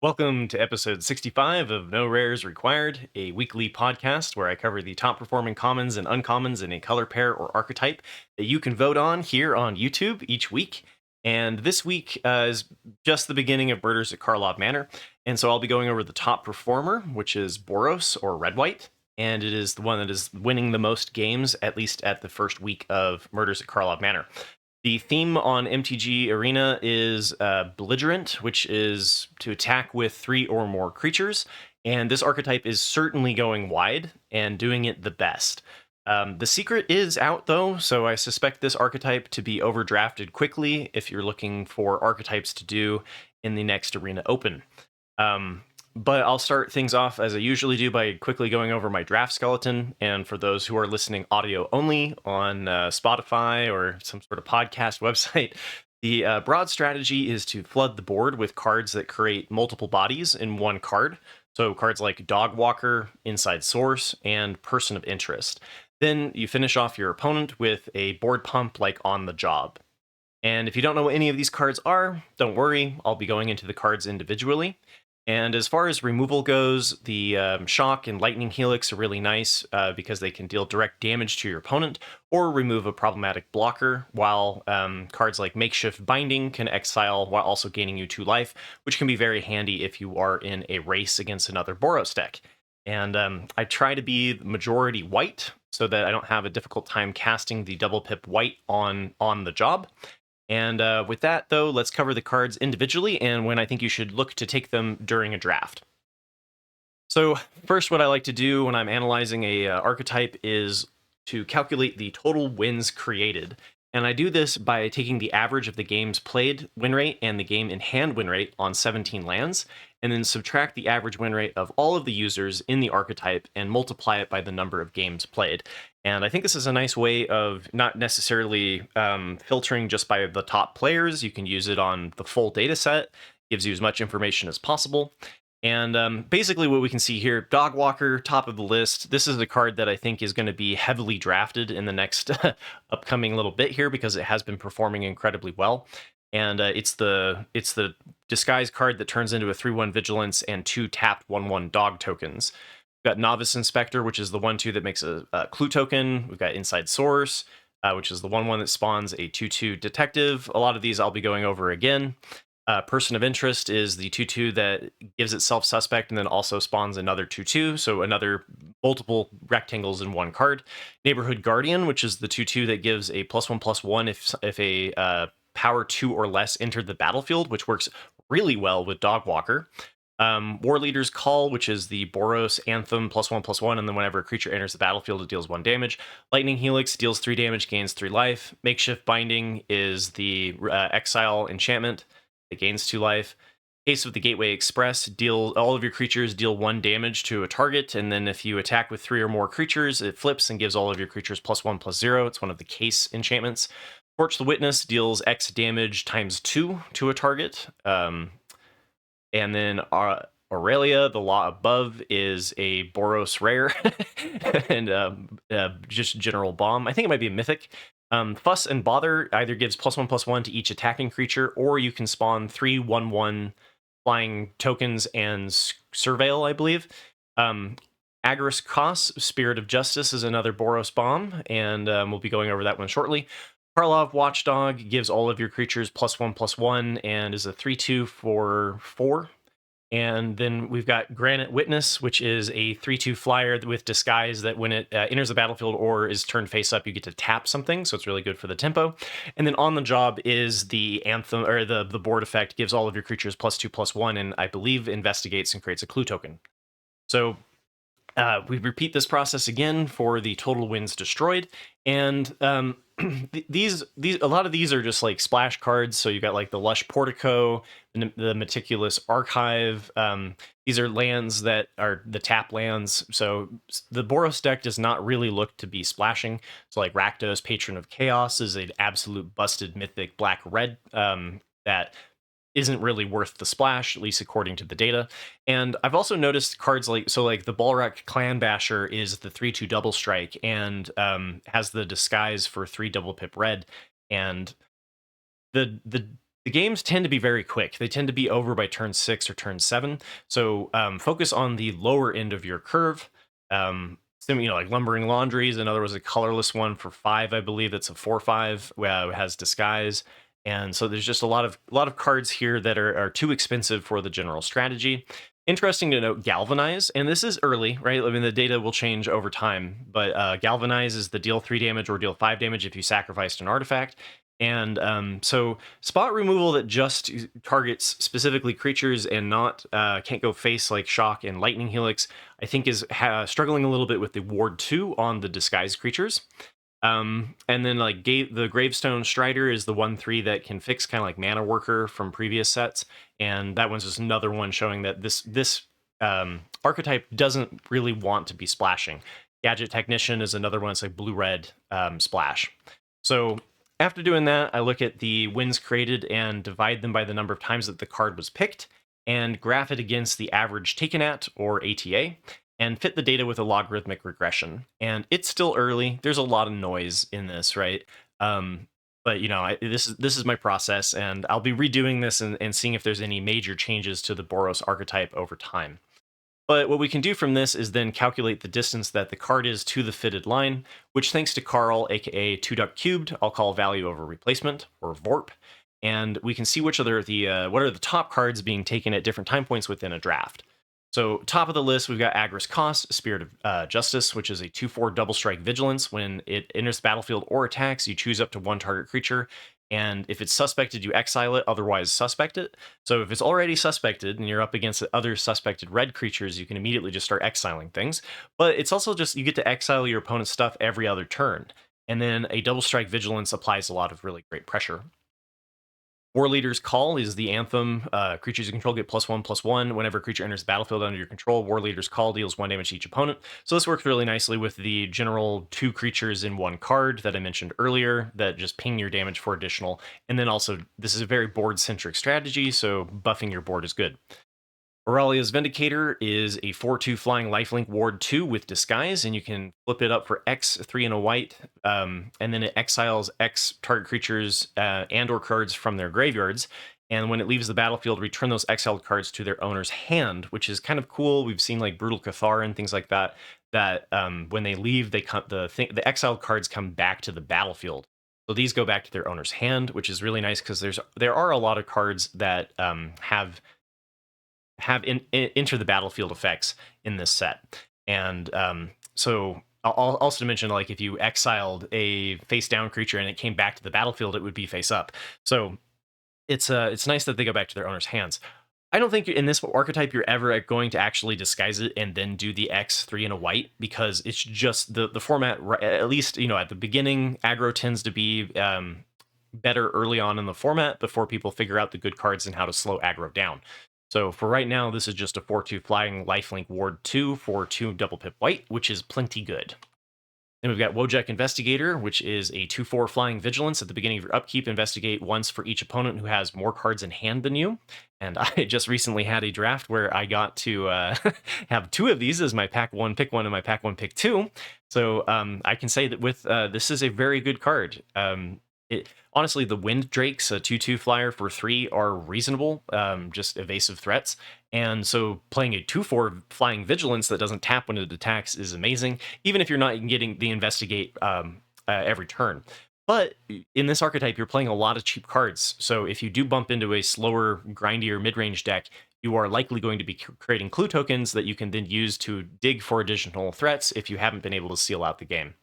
Welcome to episode 65 of No Rares Required, a weekly podcast where I cover the top performing commons and uncommons in a color pair or archetype that you can vote on here on YouTube each week. And this week is just the beginning of Murders at Karlov Manor. And so I'll be going over the top performer, which is Boros or Red White. And it is the one that is winning the most games, at least at the first week of Murders at Karlov Manor. The theme on MTG Arena is belligerent, which is to attack with 3 or more creatures, and this archetype is certainly going wide and doing it the best. The secret is out, though, so I suspect this archetype to be overdrafted quickly if you're looking for archetypes to do in the next Arena Open. But I'll start things off as I usually do by quickly going over my draft skeleton. And for those who are listening audio only on Spotify or some sort of podcast website, the broad strategy is to flood the board with cards that create multiple bodies in one card. So cards like Dog Walker, Inside Source, and Person of Interest. Then you finish off your opponent with a board pump like On the Job. And if you don't know what any of these cards are, don't worry, I'll be going into the cards individually. And as far as removal goes, the Shock and Lightning Helix are really nice because they can deal direct damage to your opponent or remove a problematic blocker, while cards like Makeshift Binding can exile while also gaining you 2 life, which can be very handy if you are in a race against another Boros deck. And I try to be majority white so that I don't have a difficult time casting the double pip white on the job. And with that, though, let's cover the cards individually and when I think you should look to take them during a draft. So first, what I like to do when I'm analyzing a archetype is to calculate the total wins created. And I do this by taking the average of the games played win rate and the game in hand win rate on 17 lands, and then subtract the average win rate of all of the users in the archetype and multiply it by the number of games played. And I think this is a nice way of not necessarily filtering just by the top players. You can use it on the full data set, gives you as much information as possible. And basically what we can see here, Dog Walker, top of the list. This is a card that I think is going to be heavily drafted in the next upcoming little bit here because it has been performing incredibly well. And it's the disguise card that turns into a 3/1 Vigilance and 2 tapped 1/1 dog tokens. We've got Novice Inspector, which is the 1/2 that makes a clue token. We've got Inside Source, which is the 1/1 that spawns a 2/2 detective. A lot of these I'll be going over again. Person of Interest is the 2/2 that gives itself suspect and then also spawns another 2/2, so another multiple rectangles in one card. Neighborhood Guardian, which is the 2/2 that gives a +1/+1 if a power 2 or less entered the battlefield, which works really well with Dog Walker. War Leader's Call, which is the Boros Anthem +1/+1, and then whenever a creature enters the battlefield, it deals 1 damage. Lightning Helix deals 3 damage, gains 3 life. Makeshift Binding is the Exile enchantment. It gains 2 life. Case of the Gateway Express, all of your creatures deal 1 damage to a target, and then if you attack with 3 or more creatures, it flips and gives all of your creatures +1/+0. It's one of the case enchantments. Torch the Witness deals X damage ×2 to a target. And then Aurelia, the Law Above, is a Boros rare and just general bomb. I think it might be a mythic. Fuss and Bother either gives +1/+1 to each attacking creature, or you can spawn 3 1/1 flying tokens and Surveil, I believe. Agorist Kos, Spirit of Justice, is another Boros bomb, and we'll be going over that one shortly. Karlov Watchdog gives all of your creatures +1/+1 and is a 3/2 for 4. And then we've got Granite Witness, which is a 3/2 flyer with disguise that when it enters the battlefield or is turned face up, you get to tap something, so it's really good for the tempo. And then On the Job is the anthem, or the board effect, gives all of your creatures +2/+1, and I believe investigates and creates a clue token. So we repeat this process again for the total wins destroyed, and these a lot of these are just like splash cards. So you've got like the Lush Portico, the Meticulous Archive. These are lands that are the tap lands. So the Boros deck does not really look to be splashing. So like Rakdos, Patron of Chaos, is an absolute busted mythic black-red that isn't really worth the splash, at least according to the data. And I've also noticed cards like the Balrog Clan Basher is the 3/2 double strike and has the disguise for 3 double pip red. And the The games tend to be very quick. They tend to be over by turn 6 or turn 7. So focus on the lower end of your curve. Like Lumbering Laundry is another, was a colorless one for 5, I believe. That's a 4/5. It has Disguise. And so there's just a lot of cards here that are too expensive for the general strategy. Interesting to note, Galvanize, and this is early, right? I mean, the data will change over time, but Galvanize is the deal 3 damage or deal 5 damage if you sacrificed an artifact. And so spot removal that just targets specifically creatures and not can't go face like Shock and Lightning Helix, I think is struggling a little bit with the Ward 2 on the disguised creatures. And then like the Gravestone Strider is the 1/3 that can fix kind of like Mana Worker from previous sets, and that one's just another one showing that this archetype doesn't really want to be splashing. Gadget Technician is another one. It's like blue-red splash. So after doing that, I look at the wins created and divide them by the number of times that the card was picked, and graph it against the average taken at, or ATA, and fit the data with a logarithmic regression. And it's still early. There's a lot of noise in this, right? But this is my process, and I'll be redoing this and seeing if there's any major changes to the Boros archetype over time. But what we can do from this is then calculate the distance that the card is to the fitted line, which, thanks to Karl, aka 2duck cubed, I'll call value over replacement, or VORP. And we can see which are what are the top cards being taken at different time points within a draft. So top of the list, we've got Agris Cost, Spirit of Justice, which is a 2/4 double strike vigilance. When it enters the battlefield or attacks, you choose up to 1 target creature, and if it's suspected, you exile it, otherwise suspect it. So if it's already suspected and you're up against other suspected red creatures, you can immediately just start exiling things. But it's also just, you get to exile your opponent's stuff every other turn. And then a double strike vigilance applies a lot of really great pressure. War Leader's Call is the anthem. Creatures you control get +1/+1. Whenever a creature enters the battlefield under your control, War Leader's Call deals 1 damage to each opponent. So this works really nicely with the general 2 creatures in 1 card that I mentioned earlier that just ping your damage for additional. And then also, this is a very board-centric strategy, so buffing your board is good. Aurelia's Vindicator is a 4/2 flying lifelink ward 2 with Disguise, and you can flip it up for X, 3 and a white, and then it exiles X target creatures and or cards from their graveyards, and when it leaves the battlefield, return those exiled cards to their owner's hand, which is kind of cool. We've seen like Brutal Cathar and things like that, when they leave, the exiled cards come back to the battlefield. So these go back to their owner's hand, which is really nice because there are a lot of cards that enter the battlefield effects in this set. And so I'll also mention, like, if you exiled a face down creature and it came back to the battlefield, it would be face up. So it's nice that they go back to their owner's hands. I don't think in this archetype you're ever going to actually disguise it and then do the X, 3 and a white, because it's just the format, at least at the beginning. Aggro tends to be better early on in the format before people figure out the good cards and how to slow aggro down. So for right now, this is just a 4/2 flying lifelink ward 2 for 2 double pip white, which is plenty good. Then we've got Wojek Investigator, which is a 2/4 flying vigilance. At the beginning of your upkeep, investigate once for each opponent who has more cards in hand than you. And I just recently had a draft where I got to have 2 of these as my pack 1 pick 1 and my pack 1 pick 2. So I can say that with this is a very good card. Honestly, the Wind Drakes, a 2/2 flyer for 3, are reasonable, just evasive threats. And so playing a 2/4 flying vigilance that doesn't tap when it attacks is amazing, even if you're not getting the investigate every turn. But in this archetype, you're playing a lot of cheap cards. So if you do bump into a slower, grindier mid-range deck, you are likely going to be creating clue tokens that you can then use to dig for additional threats if you haven't been able to seal out the game.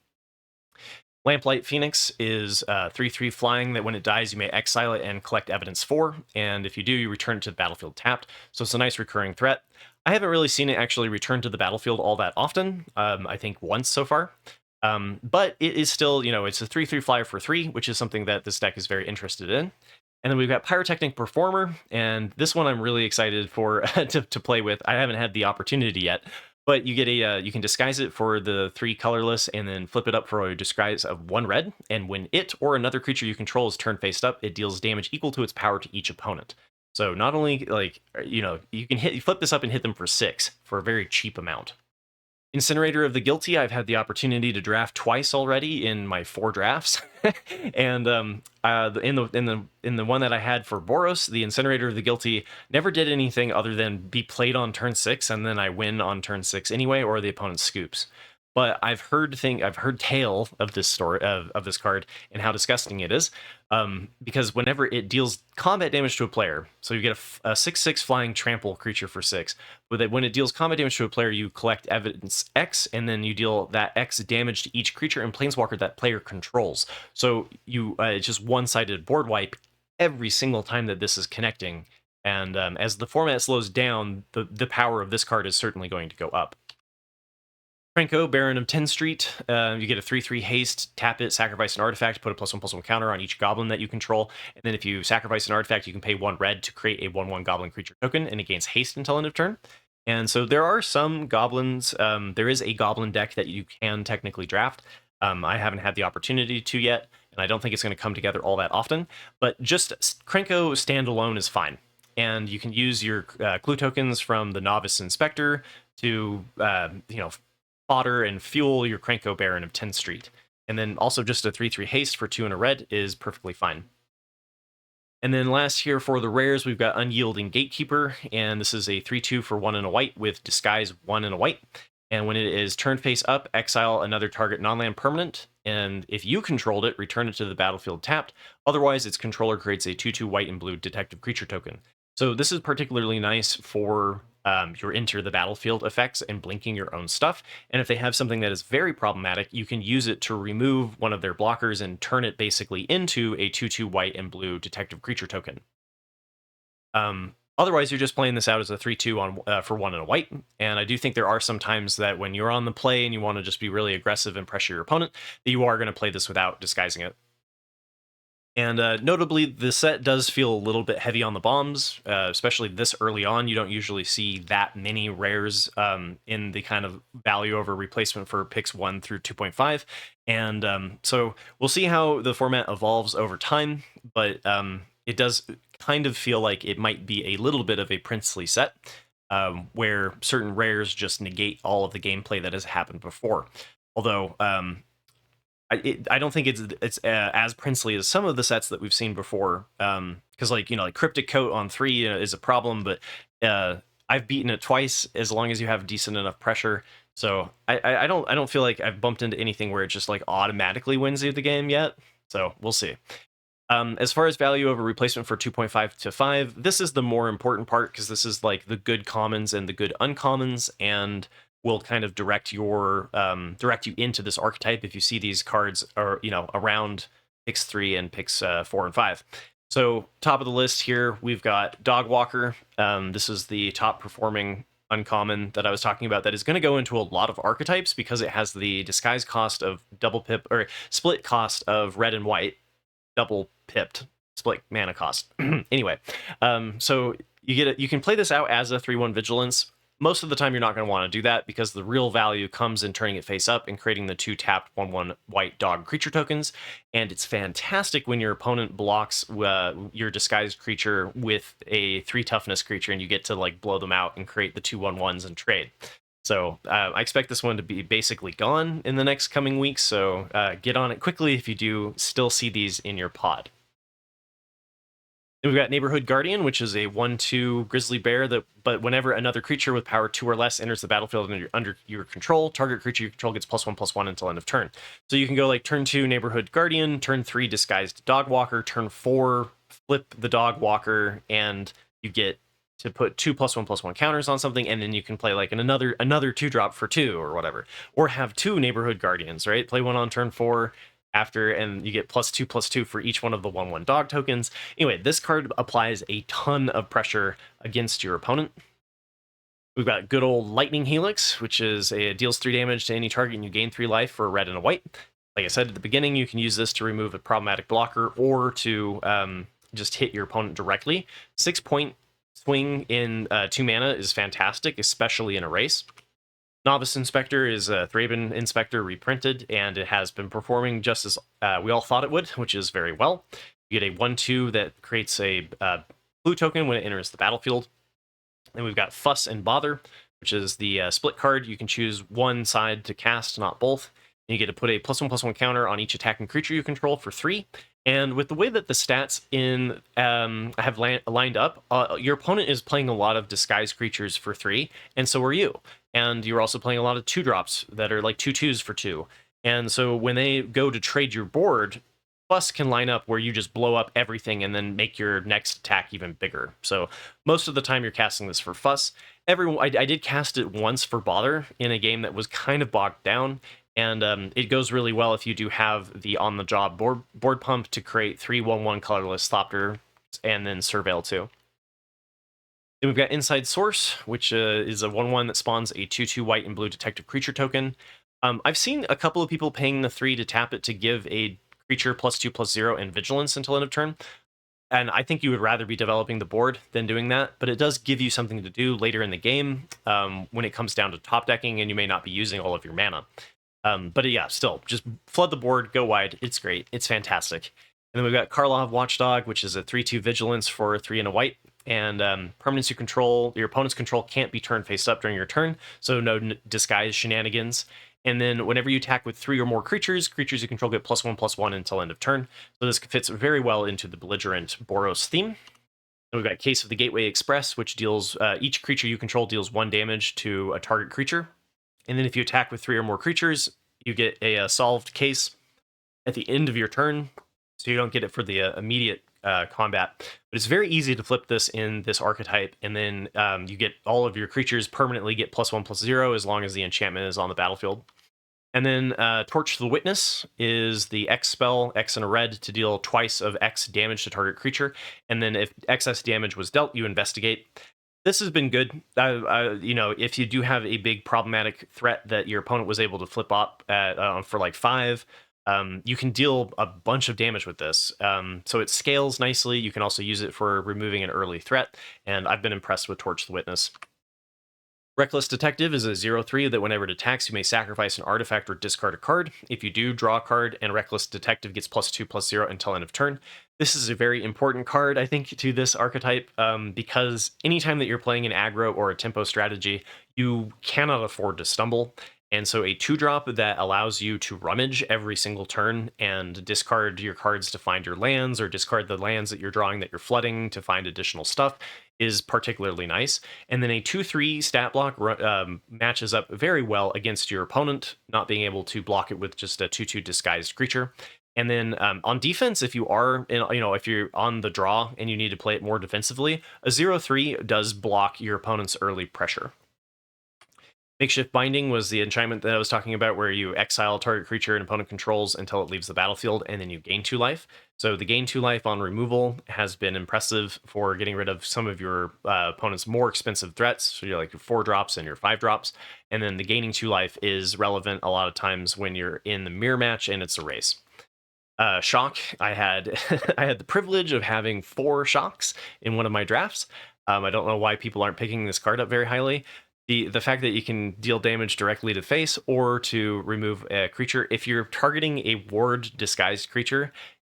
Lamplight Phoenix is 3/3 flying that when it dies, you may exile it and collect evidence 4. And if you do, you return it to the battlefield tapped. So it's a nice recurring threat. I haven't really seen it actually return to the battlefield all that often. I think once so far. But it is still, it's a 3/3 flyer for 3, which is something that this deck is very interested in. And then we've got Pyrotechnic Performer, and this one I'm really excited for to play with. I haven't had the opportunity yet. But you get you can disguise it for the 3 colorless and then flip it up for a disguise of 1 red. And when it or another creature you control is turn faced up, it deals damage equal to its power to each opponent. So not only you can flip this up and hit them for 6 for a very cheap amount. Incinerator of the Guilty, I've had the opportunity to draft twice already in my 4 drafts, and in the one that I had for Boros, the Incinerator of the Guilty never did anything other than be played on turn 6, and then I win on turn 6 anyway, or the opponent scoops. But I've heard tale of this story of this card and how disgusting it is, because whenever it deals combat damage to a player, so you get a 6/6 flying trample creature for 6. But when it deals combat damage to a player, you collect evidence X, and then you deal that X damage to each creature and planeswalker that player controls. So you it's just one-sided board wipe every single time that this is connecting. And as the format slows down, the power of this card is certainly going to go up. Franco, Baron of 10th Street. You get a 3/3 haste, tap it, sacrifice an artifact, put a +1/+1 counter on each goblin that you control. And then if you sacrifice an artifact, you can pay 1 red to create a 1/1 goblin creature token, and it gains haste until end of turn. And so there are some goblins. There is a goblin deck that you can technically draft. I haven't had the opportunity to yet, and I don't think it's going to come together all that often. But just Krenko standalone is fine. And you can use your clue tokens from the Novice Inspector to, fodder and fuel your Krenko Baron of 10th Street. And then also just a 3/3 haste for 2 and a red is perfectly fine. And then last here for the rares, we've got Unyielding Gatekeeper, and this is a 3/2 for 1 and a white with Disguise 1 and a white. And when it is turn face up, exile another target non-land permanent, and if you controlled it, return it to the battlefield tapped. Otherwise, its controller creates a 2/2 white and blue detective creature token. So this is particularly nice for your enter the battlefield effects and blinking your own stuff. And if they have something that is very problematic, you can use it to remove one of their blockers and turn it basically into a 2/2 white and blue detective creature token. Otherwise, you're just playing this out as a 3/2 on for 1 and a white. And I do think there are some times that when you're on the play and you want to just be really aggressive and pressure your opponent, that you are going to play this without disguising it. And notably, the set does feel a little bit heavy on the bombs, especially this early on. You don't usually see that many rares in the kind of value over replacement for picks 1 through 2.5. And so we'll see how the format evolves over time, but it does kind of feel like it might be a little bit of a princely set, where certain rares just negate all of the gameplay that has happened before. Although I don't think it's as princely as some of the sets that we've seen before. Because like Cryptic Coat on 3 is a problem, but I've beaten it twice as long as you have decent enough pressure. So I don't feel like I've bumped into anything where it just like automatically wins you the game yet. So we'll see. As far as value over replacement for 2.5 to 5, this is the more important part because this is like the good commons and the good uncommons, and will kind of direct you into this archetype if you see these cards are around picks 3 and picks 4 and 5. So top of the list here, we've got Dogwalker. This is the top performing uncommon that I was talking about that is going to go into a lot of archetypes because it has the disguise cost of double pip or split cost of red and white, double pipped split mana cost. Anyway, so you can play this out as a 3/1 vigilance. Most of the time, you're not going to want to do that because the real value comes in turning it face up and creating the 2 tapped 1/1 white dog creature tokens. And it's fantastic when your opponent blocks your disguised creature with a 3 toughness creature and you get to like blow them out and create the 2/1/1s and trade. So I expect this one to be basically gone in the next coming weeks. So get on it quickly if you do still see these in your pod. Then we've got Neighborhood Guardian, which is a 1/2 grizzly bear but whenever another creature with power 2 or less enters the battlefield under your control, target creature you control gets +1/+1 until end of turn. So you can go like turn 2 Neighborhood Guardian, turn 3 Disguised Dogwalker, turn 4 flip the Dogwalker, and you get to put 2 +1/+1 counters on something, and then you can play like another 2-drop for 2 or whatever, or have 2 Neighborhood Guardians, right? Play one on turn 4. After, and you get +2/+2 for each one of the 1/1 dog tokens. Anyway, this card applies a ton of pressure against your opponent. We've got good old Lightning Helix, which is deals 3 damage to any target and you gain 3 life for a red and a white. Like I said at the beginning, you can use this to remove a problematic blocker or to just hit your opponent directly. 6-point swing in 2 mana is fantastic, especially in a race. Novice Inspector is a Thraben Inspector reprinted, and it has been performing just as we all thought it would, which is very well. You get a 1/2 that creates a blue token when it enters the battlefield. Then we've got Fuss and Bother. which is the split card. You can choose one side to cast, not both. And you get to put a +1/+1 counter on each attacking creature you control for 3. And with the way that the stats in have lined up, your opponent is playing a lot of disguised creatures for 3, and so are you. And you're also playing a lot of 2-drops that are like 2/2s for 2. And so when they go to trade your board, Plus can line up where you just blow up everything and then make your next attack even bigger. So most of the time you're casting this for fuss. I did cast it once for bother in a game that was kind of bogged down, and it goes really well if you do have the on-the-job board pump to create 3/1/1 colorless Thopter and then Surveil too. Then we've got Inside Source, which is a 1/1 that spawns a 2/2 white and blue detective creature token. I've seen a couple of people paying the 3 to tap it to give a creature +2/+0 and vigilance until end of turn. And I think you would rather be developing the board than doing that, but it does give you something to do later in the game when it comes down to top decking and you may not be using all of your mana. But yeah, still, just flood the board, go wide. It's great. It's fantastic. And then we've got Karlov Watchdog, which is a 3/2 vigilance for 3 and a white. And permanents you control, your opponent's control can't be turned face up during your turn, so no disguise shenanigans. And then whenever you attack with 3 or more creatures you control get +1/+1 until end of turn. So this fits very well into the belligerent Boros theme. And we've got Case of the Gateway Express, which deals each creature you control deals 1 damage to a target creature. And then if you attack with 3 or more creatures, you get a solved case at the end of your turn, so you don't get it for the immediate combat. But it's very easy to flip this in this archetype, and then you get all of your creatures permanently get +1/+0 as long as the enchantment is on the battlefield. And then Torch to the Witness is the X spell, X and a red, to deal twice of X damage to target creature. And then if excess damage was dealt, you investigate. This has been good. If you do have a big problematic threat that your opponent was able to flip up at, for like 5, you can deal a bunch of damage with this. So it scales nicely. You can also use it for removing an early threat, and I've been impressed with Torch the Witness. Reckless Detective is a 0/3 that whenever it attacks, you may sacrifice an artifact or discard a card. If you do, draw a card, and Reckless Detective gets +2/+0 until end of turn. This is a very important card, I think, to this archetype, because anytime that you're playing an aggro or a tempo strategy, you cannot afford to stumble. And so a 2-drop that allows you to rummage every single turn and discard your cards to find your lands, or discard the lands that you're drawing that you're flooding to find additional stuff, is particularly nice. And then a 2/3 stat block matches up very well against your opponent, not being able to block it with just a 2/2 disguised creature. And then on defense, if you're on the draw and you need to play it more defensively, a 0/3 does block your opponent's early pressure. Makeshift Binding was the enchantment that I was talking about, where you exile target creature and opponent controls until it leaves the battlefield, and then you gain 2 life. So the gain 2 life on removal has been impressive for getting rid of some of your opponent's more expensive threats, so you're like your 4-drops and your 5-drops. And then the gaining 2 life is relevant a lot of times when you're in the mirror match and it's a race. Shock, I had I had the privilege of having 4 shocks in one of my drafts. I don't know why people aren't picking this card up very highly. The fact that you can deal damage directly to face or to remove a creature. If you're targeting a ward disguised creature,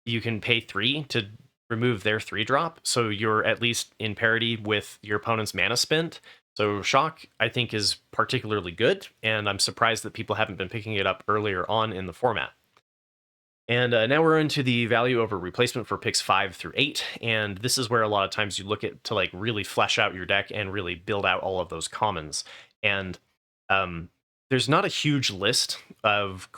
you can pay 3 to remove their 3-drop, so you're at least in parity with your opponent's mana spent. So Shock, I think, is particularly good, and I'm surprised that people haven't been picking it up earlier on in the format. And now we're into the value over replacement for picks 5 through 8, and this is where a lot of times you look at to like really flesh out your deck and really build out all of those commons. And there's not a huge list of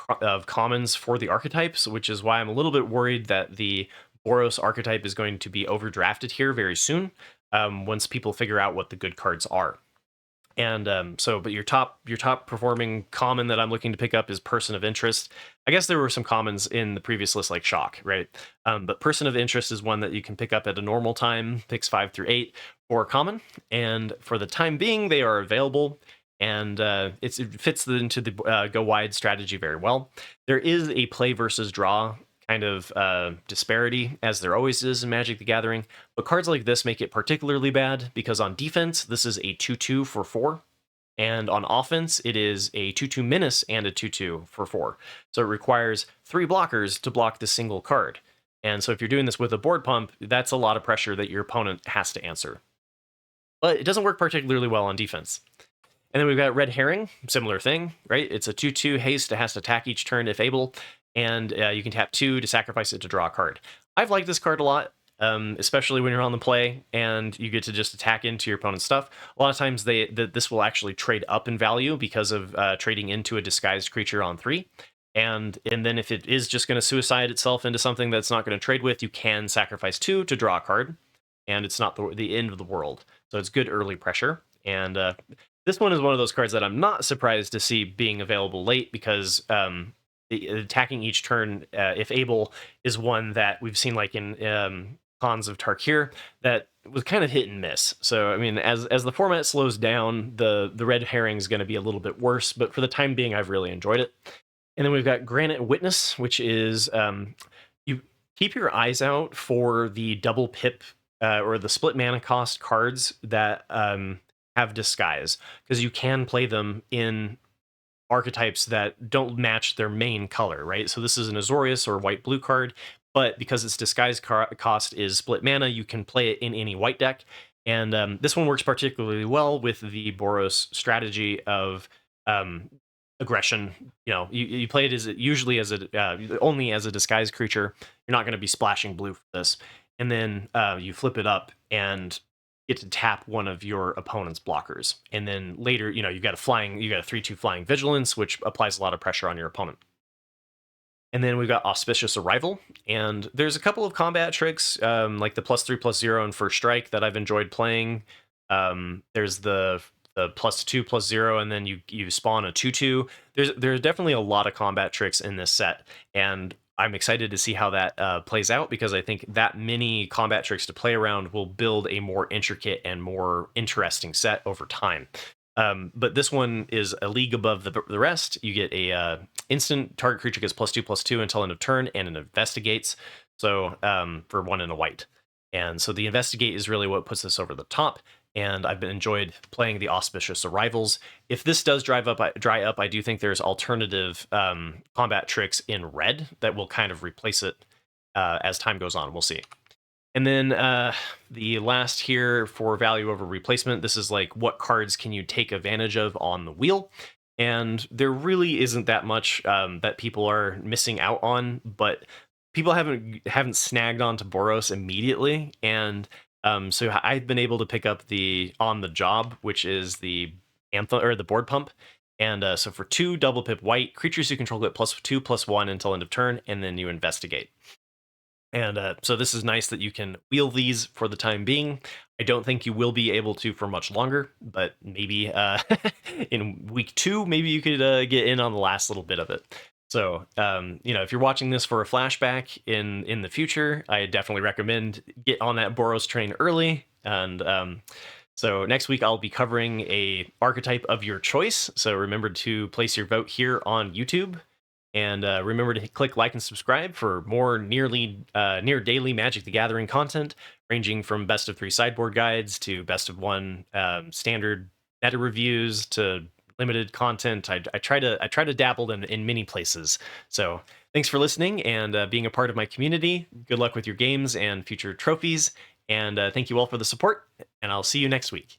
commons for the archetypes, which is why I'm a little bit worried that the Boros archetype is going to be overdrafted here very soon, once people figure out what the good cards are. And but your top performing common that I'm looking to pick up is Person of Interest. I guess there were some commons in the previous list like Shock, right? But Person of Interest is one that you can pick up at a normal time, picks 5 through 8 for common. And for the time being, they are available. And it fits into the go wide strategy very well. There is a play versus draw kind of disparity, as there always is in Magic the Gathering, but cards like this make it particularly bad because on defense this is a 2/2 for 4, and on offense it is a 2/2 menace and a 2/2 for 4. So it requires 3 blockers to block the single card, and so if you're doing this with a board pump, that's a lot of pressure that your opponent has to answer. But it doesn't work particularly well on defense. And then we've got Red Herring, similar thing, right? It's a 2/2 haste. It has to attack each turn if able, and you can tap 2 to sacrifice it to draw a card. I've liked this card a lot, especially when you're on the play and you get to just attack into your opponent's stuff. A lot of times this will actually trade up in value because of trading into a disguised creature on 3. And then if it is just going to suicide itself into something that's not going to trade with, you can sacrifice 2 to draw a card, and it's not the end of the world. So it's good early pressure. And this one is one of those cards that I'm not surprised to see being available late, because attacking each turn, if able, is one that we've seen like in Cons of Tarkir that was kind of hit and miss. So I mean, as the format slows down, the Red Herring is going to be a little bit worse, but for the time being, I've really enjoyed it. And then we've got Granite Witness, which is you keep your eyes out for the double pip or the split mana cost cards that have disguise, because you can play them in archetypes that don't match their main color, right? So this is an Azorius or white blue card, but because its disguise cost is split mana, you can play it in any white deck. And this one works particularly well with the Boros strategy of aggression. You know, you play it as usually as only as a disguised creature. You're not going to be splashing blue for this, and then you flip it up and get to tap one of your opponent's blockers, and then later, you know, you got a 3/2 flying vigilance, which applies a lot of pressure on your opponent. And then we've got Auspicious Arrival, and there's a couple of combat tricks, like the +3/+0 and First Strike that I've enjoyed playing. There's the +2/+0, and then you spawn a 2/2. There's definitely a lot of combat tricks in this set, and I'm excited to see how that plays out, because I think that many combat tricks to play around will build a more intricate and more interesting set over time. But this one is a league above the rest. You get a instant target creature gets +2/+2 until end of turn, and it investigates. So for 1 and a white. And so the investigate is really what puts this over the top. And I've been enjoyed playing the Auspicious Arrivals. If this does dry up, I do think there's alternative combat tricks in red that will kind of replace it as time goes on. We'll see. And then the last here for value over replacement, this is like, what cards can you take advantage of on the wheel? And there really isn't that much that people are missing out on, but people haven't snagged onto Boros immediately. And so I've been able to pick up the On the Job, which is the anthem or the board pump. And so for 2 double pip white, creatures you control get +2/+1 until end of turn, and then you investigate. And so this is nice that you can wheel these for the time being. I don't think you will be able to for much longer, but maybe in week 2, maybe you could get in on the last little bit of it. So, you know, if you're watching this for a flashback in the future, I definitely recommend get on that Boros train early. And so next week I'll be covering a archetype of your choice. So remember to place your vote here on YouTube. And remember to click like and subscribe for more near daily Magic the Gathering content, ranging from best of 3 sideboard guides to best of 1 standard meta reviews to limited content. I try to dabble in many places. So thanks for listening and being a part of my community. Good luck with your games and future trophies. And thank you all for the support. And I'll see you next week.